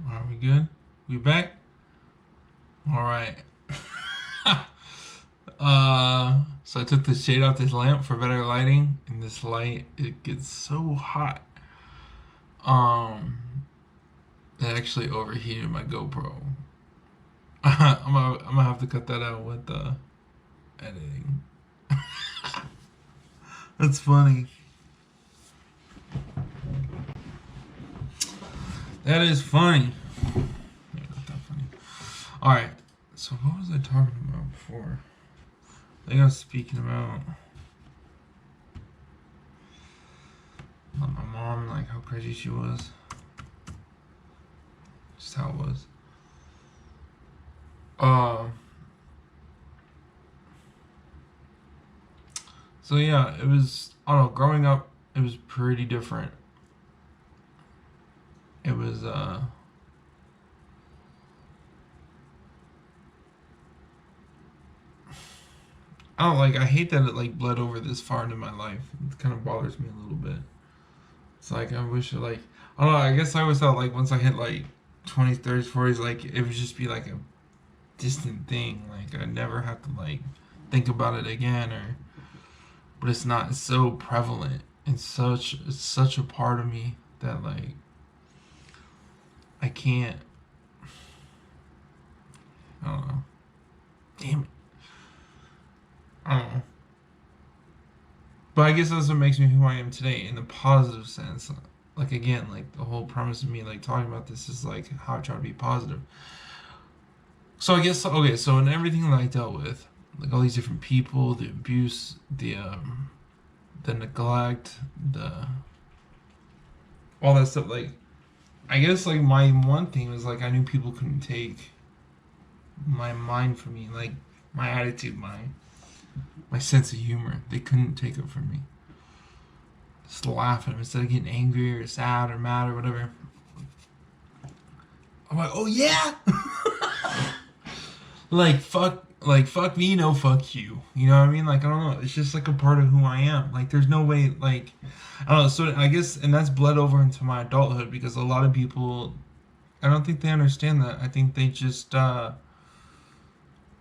Are we good? We back? All right. So I took the shade off this lamp for better lighting, and this light it gets so hot. Um, it actually overheated my GoPro. I'm gonna have to cut that out with editing. That's funny. That is funny. Yeah, not that funny. All right. So what was I talking about before? I think I was speaking about my mom, like how crazy she was. Just how it was. Uh, so yeah, it was. I don't know. Growing up, it was pretty different. It was. I don't like. I hate that it like bled over this far into my life. It kind of bothers me a little bit. It's like I wish it like. I don't know. I guess I always thought like once I hit like 20s, 30s, 40s, like it would just be like a distant thing. Like I never have to like think about it again or but it's not. It's so prevalent. It's such a part of me that like I can't. I don't know. Damn it. I don't know. But I guess that's what makes me who I am today in the positive sense. Like again, like the whole premise of me like talking about this is like how I try to be positive. So I guess okay. So in everything that I dealt with, like all these different people, the abuse, the neglect, the all that stuff. Like I guess like my one thing was like I knew people couldn't take my mind from me, like my attitude, my sense of humor. They couldn't take it from me. Just laugh at them instead of getting angry or sad or mad or whatever. I'm like, oh yeah, like fuck me, no fuck you. You know what I mean? Like I don't know. It's just like a part of who I am. Like there's no way. Like I don't know. So I guess and that's bled over into my adulthood because a lot of people, I don't think they understand that. I think they just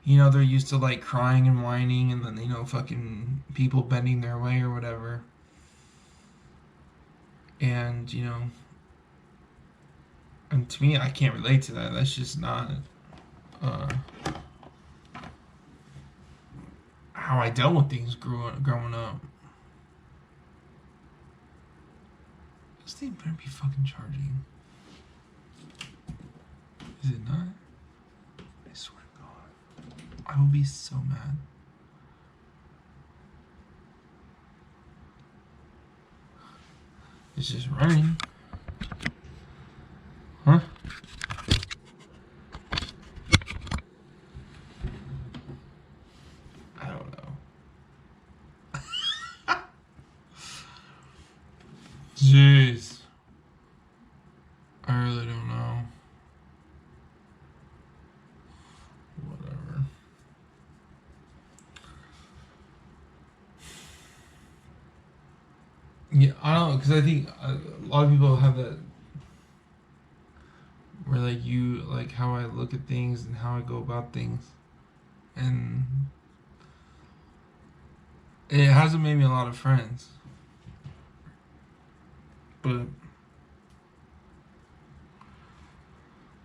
they're used to like crying and whining and then fucking people bending their way or whatever. And and to me I can't relate to that. That's just not uh how I dealt with things growing up. This thing better be fucking charging. Is it not? I swear to God. I will be so mad. It's just running. Huh? I don't know. Jeez. I really don't know. Whatever. Yeah, I don't know, because I think a lot of people have that where like you like how I look at things and how I go about things, and it hasn't made me a lot of friends. But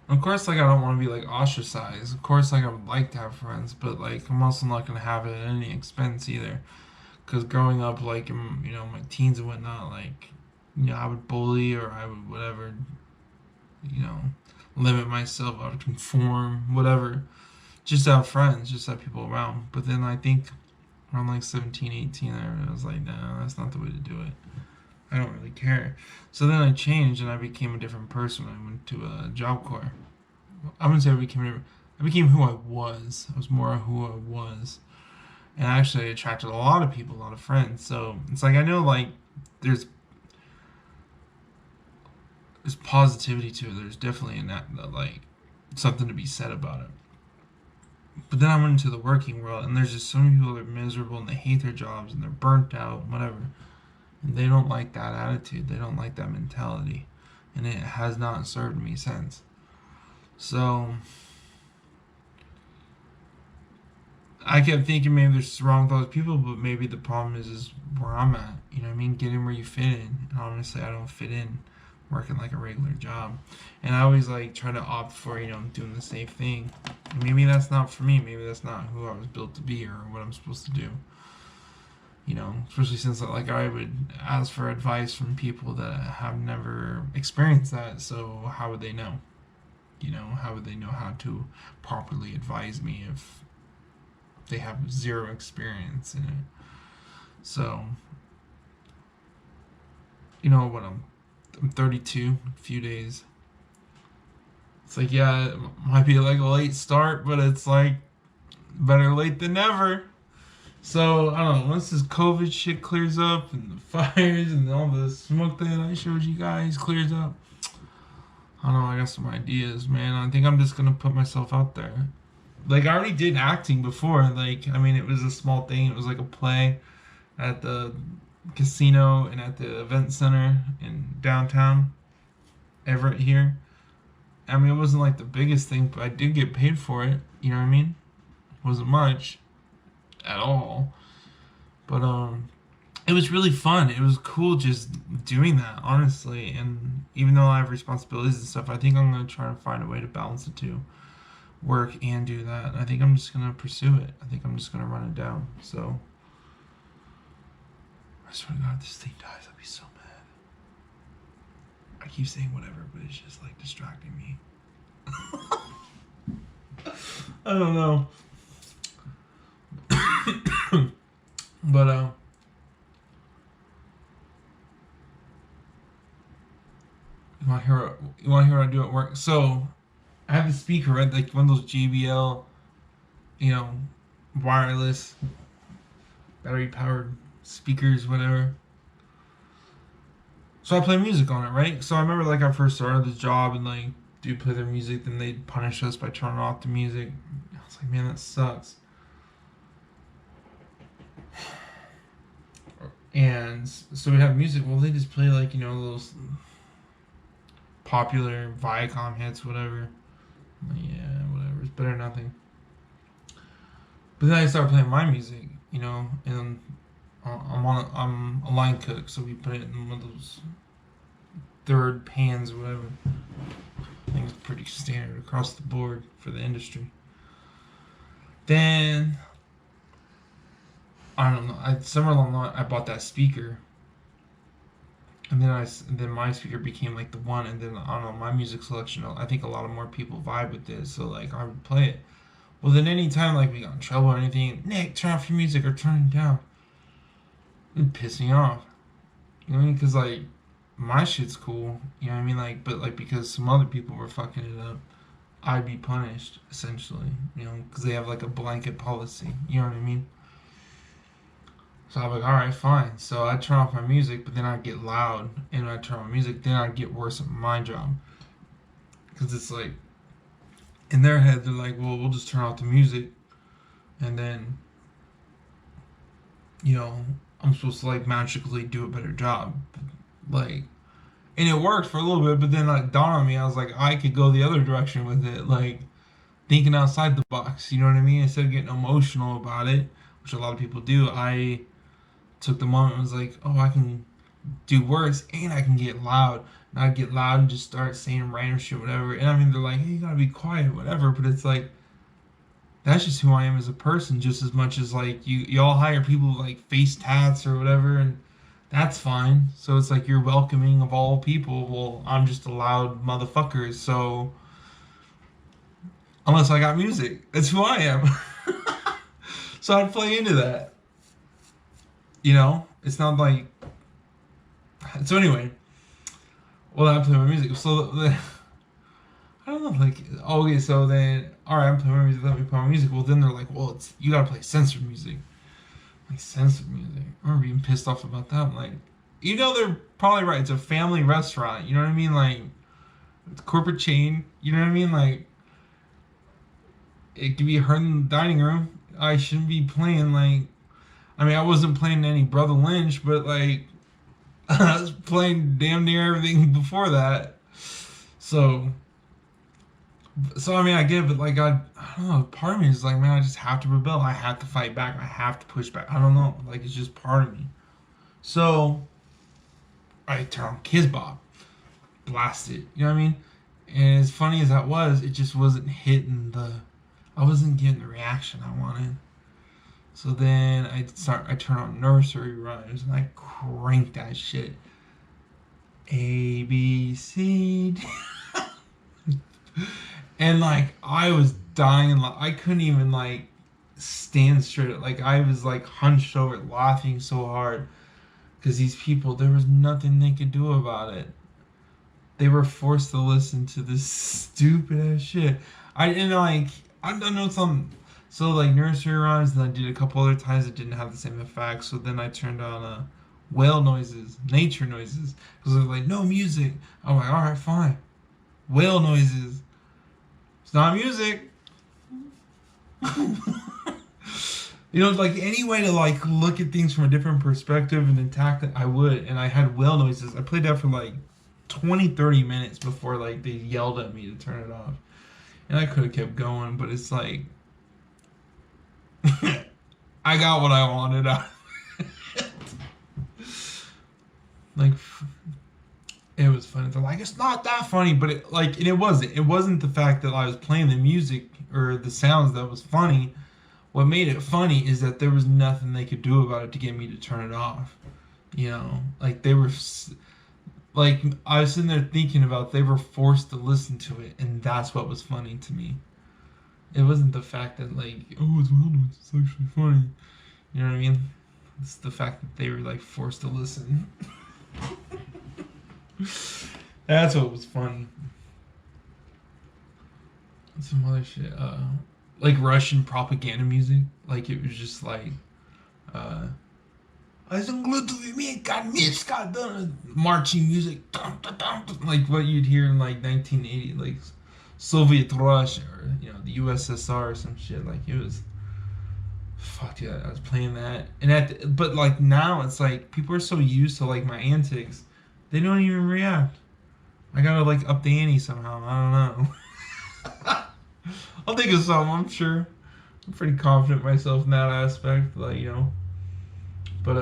of course, like I don't want to be like ostracized. Of course, like I would like to have friends, but like I'm also not gonna have it at any expense either. Because growing up, like in my teens and whatnot, like I would bully or I would whatever, you know, limit myself. I would conform, whatever, just to have friends, just to have people around. But then I think around like 17, 18, I was like, no, that's not the way to do it. I don't really care. So then I changed and I became a different person when I went to a job corps. I wouldn't say I became who I was. I was more who I was. And I actually attracted a lot of people, a lot of friends. So it's like I know like there's there's positivity to it. There's definitely like something to be said about it. But then I went into the working world and there's just so many people that are miserable and they hate their jobs and they're burnt out, whatever. And they don't like that attitude. They don't like that mentality. And it has not served me since. So I kept thinking maybe there's something wrong with those people, but maybe the problem is where I'm at. You know what I mean? Getting where you fit in. And honestly, I don't fit in working like a regular job. And I always like try to opt for, doing the same thing. And maybe that's not for me. Maybe that's not who I was built to be or what I'm supposed to do. Especially since like I would ask for advice from people that have never experienced that. So how would they know? How would they know how to properly advise me if they have zero experience in it? So, what I'm 32, a few days. It's like, yeah, it might be like a late start, but it's like better late than never. So, I don't know, once this COVID shit clears up and the fires and all the smoke that I showed you guys clears up, I don't know, I got some ideas, man. I think I'm just gonna put myself out there. Like, I already did acting before. Like, I mean, it was a small thing. It was like a play at the casino and at the event center in downtown Everett here. I mean, it wasn't like the biggest thing, but I did get paid for it. You know what I mean? It wasn't much at all, but it was really fun. It was cool just doing that, honestly. And even though I have responsibilities and stuff, I think I'm gonna try to find a way to balance the two, work and do that. I think I'm just gonna pursue it. I think I'm just gonna run it down. So I swear to God, if this thing dies, I'll be so mad. I keep saying whatever, but it's just like distracting me. I don't know. But you want to hear what I do at work? So I have a speaker, right? Like one of those JBL, you know, wireless, battery powered speakers, whatever. So I play music on it, right? So I remember like I first started this job and like do play their music, then they'd punish us by turning off the music. I was like, man, that sucks. And so we have music. Well, they just play like those popular Viacom hits, whatever. I'm like, yeah, whatever. It's better than nothing. But then I started playing my music, and I'm a line cook, so we put it in one of those third pans or whatever. I think it's pretty standard across the board for the industry. Then I don't know. Somewhere along the line, I bought that speaker, and then my speaker became like the one, and then I don't know, my music selection. I think a lot of more people vibe with this, so like I would play it. Well, then anytime like we got in trouble or anything, Nick, turn off your music or turn it down. It'd piss me off. You know what I mean? Because like my shit's cool. You know what I mean? Like, but like because some other people were fucking it up, I'd be punished essentially. Because they have like a blanket policy. You know what I mean? So I'm like, all right, fine. So I turn off my music, but then I get loud, and when I turn off my music, then I get worse at my job. Because it's like, in their head, they're like, well, we'll just turn off the music, and then, I'm supposed to like magically do a better job. Like, and it worked for a little bit, but then like dawned on me, I was like, I could go the other direction with it, like thinking outside the box. You know what I mean? Instead of getting emotional about it, which a lot of people do, I took the moment and was like, oh, I can do worse and I can get loud. And I'd get loud and just start saying random shit, whatever. And I mean, they're like, hey, you gotta be quiet, whatever. But it's like, that's just who I am as a person, just as much as like y'all hire people with like face tats or whatever, and that's fine. So it's like you're welcoming of all people. Well, I'm just a loud motherfucker, so unless I got music, that's who I am. So I'd play into that. It's not like. So anyway, well, I play my music. So I don't know, like, okay, so then, all right, I'm playing my music. Let me play my music. Well, then they're like, well, you gotta play censored music. Like censored music. I remember being pissed off about that. I'm like, they're probably right. It's a family restaurant. You know what I mean? Like, it's a corporate chain. You know what I mean? Like, it could be heard in the dining room. I shouldn't be playing like. I mean, I wasn't playing any Brother Lynch, but like, I was playing damn near everything before that. So, So I mean, I get it, but like I don't know. Part of me is like, man, I just have to rebel. I have to fight back. I have to push back. I don't know. Like it's just part of me. So I turn on Kids Bop, blast it. You know what I mean? And as funny as that was, it just wasn't hitting the. I wasn't getting the reaction I wanted. So then I turn on nursery rhymes and I crank that shit. A B C D. And like I was dying, like I couldn't even like stand straight. Like I was like hunched over, laughing so hard because these people, there was nothing they could do about it. They were forced to listen to this stupid ass shit. I and like I don't know some. So like nursery rhymes, and I did a couple other times that didn't have the same effect. So then I turned on whale noises, nature noises, because they're like no music. I'm like, all right, fine, whale noises. It's not music. You know, like any way to like look at things from a different perspective and attack it, I would. And I had whale noises. I played that for like 20, 30 minutes before like they yelled at me to turn it off. And I could have kept going, but it's like I got what I wanted out. Like it was funny. They're like, it's not that funny, but it like and it wasn't. It wasn't the fact that I was playing the music or the sounds that was funny. What made it funny is that there was nothing they could do about it to get me to turn it off. You know, like they were like I was sitting there thinking about they were forced to listen to it, and that's what was funny to me. It wasn't the fact that like oh it's well done, it's actually funny. You know what I mean? It's the fact that they were like forced to listen. That's what was funny. Some other shit. Like Russian propaganda music. Like it was just like uh marching music, like what you'd hear in like 1980, like Soviet Russia or you know the USSR or some shit. Like it was, fuck yeah, I was playing that, and but like now it's like people are so used to like my antics, they don't even react. I gotta like up the ante somehow. I don't know. I'll think of something. I'm sure. I'm pretty confident in myself in that aspect. Like you know, but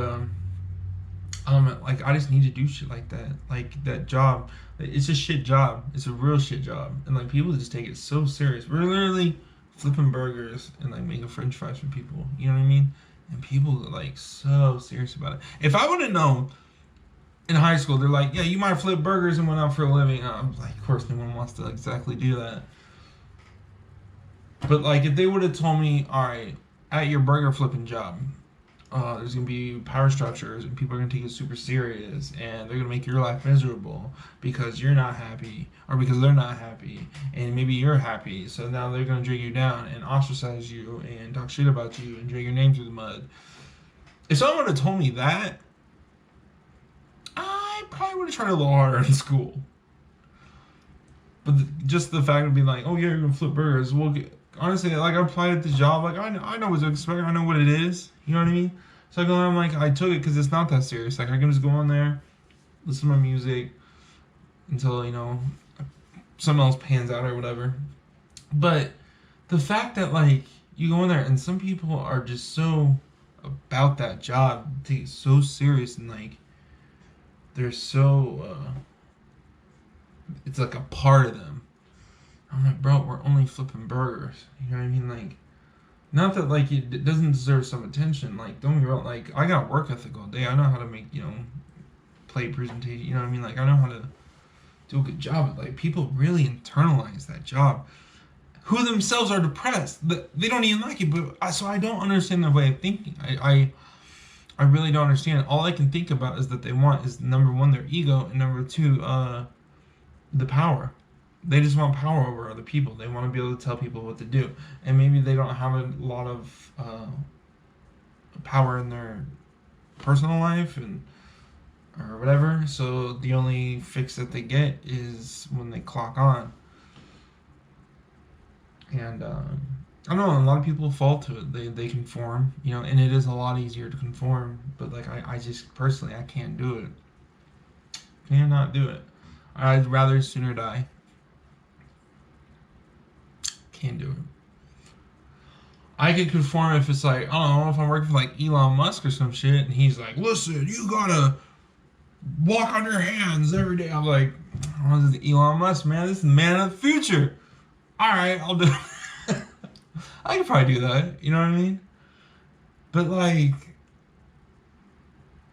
like I just need to do shit like that. Like that job, it's a shit job. It's a real shit job, and like people just take it so serious. We're literally flipping burgers and like making French fries for people. You know what I mean? And people are like so serious about it. If I would have known in high school, they're like, yeah, you might flip burgers and went out for a living. I'm like, of course, no one wants to exactly do that. But like, if they would have told me, all right, at your burger flipping job, there's gonna be power structures and people are gonna take it super serious and they're gonna make your life miserable because you're not happy or because they're not happy and maybe you're happy so now they're gonna drag you down and ostracize you and talk shit about you and drag your name through the mud. If someone would have told me that, I probably would have tried a little harder in school. But just the fact of being like, oh yeah, you're gonna flip burgers. Well, honestly, like I applied at the job, like I know what to expect. I know what it is. You know what I mean? So I go, I'm like, I took it because it's not that serious. Like I can just go on there, listen to my music until you know something else pans out or whatever. But the fact that like you go in there and some people are just so about that job, take it so serious and like they're so it's like a part of them. I'm like, bro, we're only flipping burgers. You know what I mean? Like, not that like it doesn't deserve some attention. Like, don't get me wrong. Like, I got work ethic all day. I know how to make play presentation. You know what I mean? Like, I know how to do a good job. But like, people really internalize that job. Who themselves are depressed. They don't even like it. But so I don't understand their way of thinking. I really don't understand. All I can think about is that they want is number one their ego and number two the power. They just want power over other people. They want to be able to tell people what to do, and maybe they don't have a lot of power in their personal life and or whatever. So the only fix that they get is when they clock on. And I don't know. A lot of people fall to it. They conform, and it is a lot easier to conform. But like I just personally I can't do it. Cannot do it. I'd rather sooner die. Can't do it. I could conform if it's like, I don't know, if I'm working for like Elon Musk or some shit, and he's like, listen, you gotta walk on your hands every day. I'm like, oh, this is Elon Musk, man. This is the man of the future. All right, I'll do it. I could probably do that. You know what I mean? But like,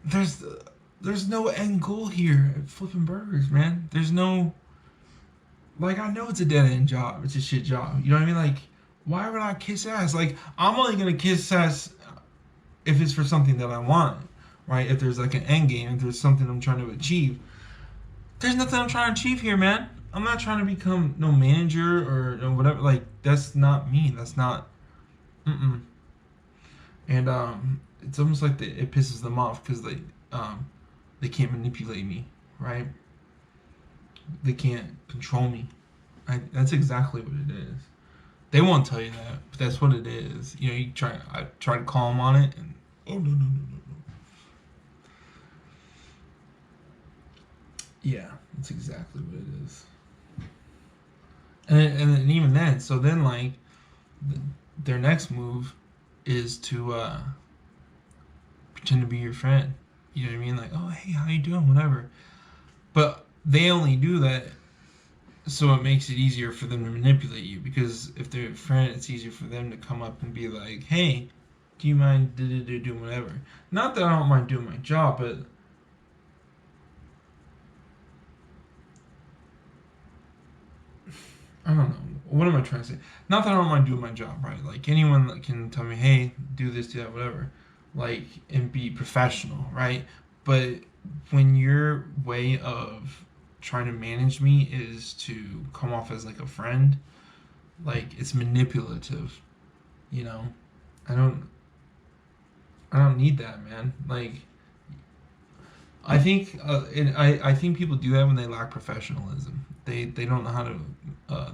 there's no end goal here at flipping burgers, man. There's no, like, I know it's a dead end job. It's a shit job. You know what I mean? Like, why would I kiss ass? Like, I'm only gonna kiss ass if it's for something that I want, right? If there's like an end game, if there's something I'm trying to achieve. There's nothing I'm trying to achieve here, man. I'm not trying to become no manager or no whatever. Like, that's not me. That's not. Mm-mm. And it's almost like it pisses them off because they can't manipulate me, right? They can't control me. That's exactly what it is. They won't tell you that, but that's what it is. You know, I try to call them on it, and oh no no no no no. Yeah, that's exactly what it is. And even then, so then like their next move is to pretend to be your friend. You know what I mean? Like, oh hey, how you doing? Whatever. But they only do that so it makes it easier for them to manipulate you, because if they're a friend, it's easier for them to come up and be like, hey, do you mind doing whatever? Not that I don't mind doing my job, but I don't know. What am I trying to say? Not that I don't mind doing my job, right? Like, anyone that can tell me, hey, do this, do that, whatever, like, and be professional, right? But when your way of trying to manage me is to come off as like a friend, like, it's manipulative, you know? I don't I don't need that, man. Like, I think people do that when they lack professionalism. They don't know how to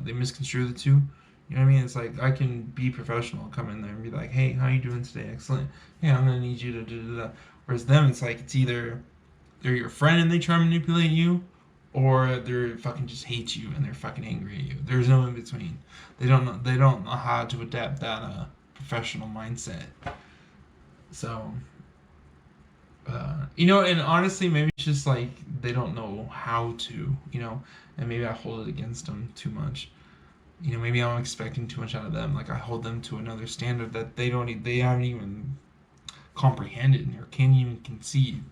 they misconstrue the two. You know what I mean? It's like, I can be professional, come in there and be like, hey, how you doing today? Excellent. Hey, I'm gonna need you to do that. Whereas them, it's like, it's either they're your friend and they try to manipulate you, or they're fucking just hate you and they're fucking angry at you. There's no in between. They don't know how to adapt that professional mindset. So you know, and honestly, maybe it's just like they don't know how to, you know, and maybe I hold it against them too much. You know, maybe I'm expecting too much out of them. Like, I hold them to another standard that they haven't even comprehended or can't even conceive.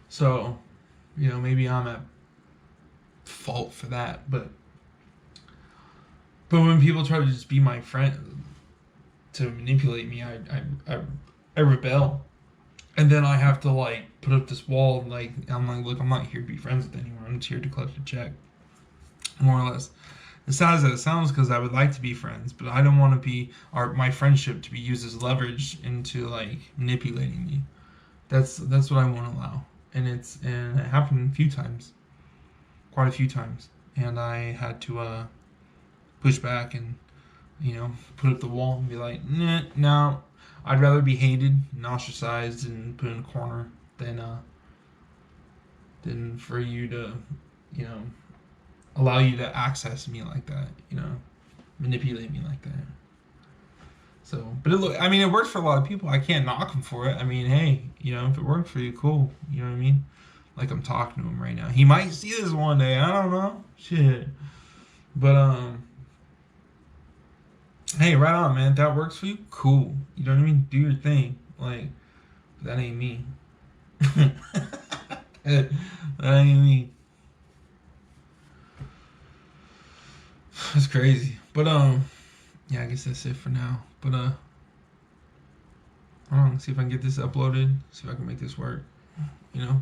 So, you know, maybe I'm at fault for that. But when people try to just be my friend to manipulate me, I rebel. And then I have to like put up this wall. Like, I'm like, look, I'm not here to be friends with anyone. I'm just here to collect a check, more or less. As sad as that sounds, because I would like to be friends, but I don't want to be my friendship to be used as leverage into like manipulating me. That's what I won't allow, and it happened a few times, quite a few times, and I had to push back and, you know, put up the wall and be like, nah, no, I'd rather be hated and ostracized and put in a corner than for you to, you know, allow you to access me like that, you know, manipulate me like that. So, but I mean, it worked for a lot of people. I can't knock them for it. I mean, hey, you know, if it worked for you, cool. You know what I mean? Like, I'm talking to him right now. He might see this one day. I don't know. Shit. But, hey, right on, man. If that works for you, cool. You know what I mean? Do your thing. Like, that ain't me. That ain't me. That's crazy. But yeah, I guess that's it for now. But I don't know, see if I can get this uploaded, see if I can make this work. You know?